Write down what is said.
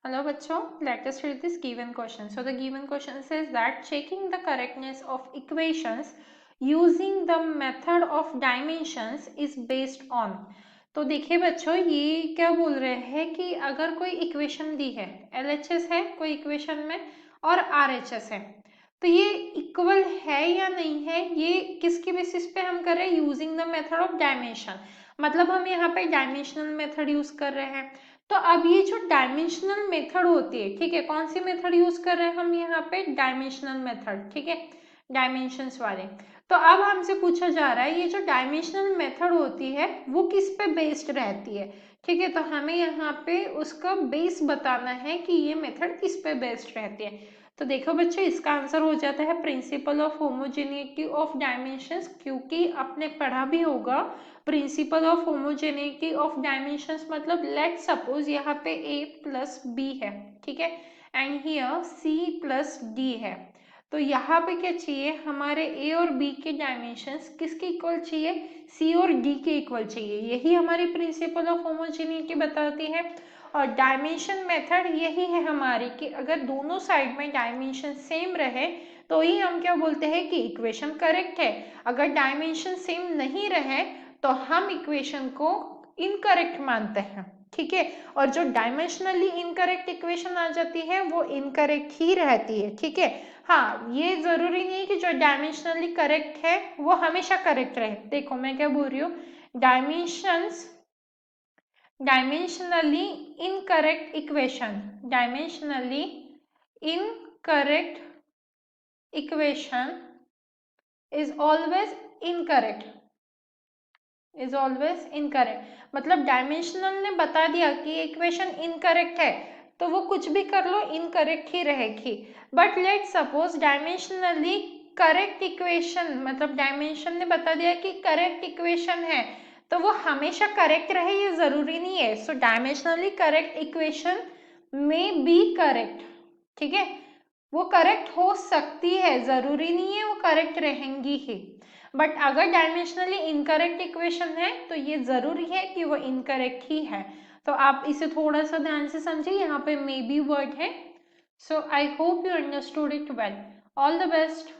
Hello बच्चों, let us read this given question. So the given question says that checking the correctness of equations using the method of dimensions is based on. तो देखिए बच्चों, ये क्या बोल रहे हैं कि अगर कोई इक्वेशन दी है, LHS है कोई इक्वेशन में और RHS है, तो ये इक्वल है या नहीं है, ये किसके बेसिस पे हम कर रहे हैं? Using the method of dimension. मतलब हम यहाँ पे डायमेंशनल मेथड यूज कर रहे हैं। तो अब ये जो डायमेंशनल मेथड होती है, ठीक है, कौन सी मेथड यूज कर रहे हैं हम यहाँ पे? डायमेंशनल मेथड, ठीक है, डायमेंशंस वाले। तो अब हमसे पूछा जा रहा है ये जो डायमेंशनल मेथड होती है वो किस पे बेस्ड रहती है, ठीक है। तो हमें यहाँ पे उसका बेस बताना है कि ये मेथड किस पे बेस्ड रहती है। तो देखो बच्चों, इसका आंसर हो जाता है principle of homogeneity of dimensions, क्योंकि आपने पढ़ा भी होगा principle of homogeneity of dimensions. मतलब लेट सपोज यहाँ पे a प्लस बी है, ठीक है, and here c plus D है। तो यहाँ पे क्या चाहिए? हमारे a और b के डायमेंशंस किसके इक्वल चाहिए? c और d के इक्वल चाहिए। यही हमारी प्रिंसिपल ऑफ होमोजेनिटी बताती है। और डायमेंशन मेथड यही है हमारी कि अगर दोनों साइड में डायमेंशन सेम रहे तो ही हम क्या बोलते हैं कि इक्वेशन करेक्ट है। अगर डायमेंशन सेम नहीं रहे तो हम इक्वेशन को इनकरेक्ट मानते हैं, ठीक है। और जो डायमेंशनली इनकरेक्ट इक्वेशन आ जाती है वो इनकरेक्ट ही रहती है, ठीक है। हाँ, ये जरूरी नहीं कि जो डायमेंशनली करेक्ट है वो हमेशा करेक्ट रहे। देखो मैं क्या बोल रही हूँ, dimensionally incorrect equation, dimensionally incorrect equation is always incorrect, is always incorrect. मतलब डायमेंशनल ने बता दिया कि इक्वेशन इनकरेक्ट है तो वो कुछ भी कर लो इनकरेक्ट ही रहेगी। But let suppose dimensionally correct equation, मतलब डायमेंशन ने बता दिया कि करेक्ट इक्वेशन है तो वो हमेशा करेक्ट रहे ये जरूरी नहीं है। सो डायमेंशनली करेक्ट इक्वेशन में बी करेक्ट, ठीक है, वो करेक्ट हो सकती है, जरूरी नहीं है वो करेक्ट रहेंगी ही। बट अगर डायमेंशनली इनकरेक्ट इक्वेशन है तो ये जरूरी है कि वो इनकरेक्ट ही है। तो आप इसे थोड़ा सा ध्यान से समझिए, यहाँ पे मे बी वर्ड है। So I hope you understood it well. All the best.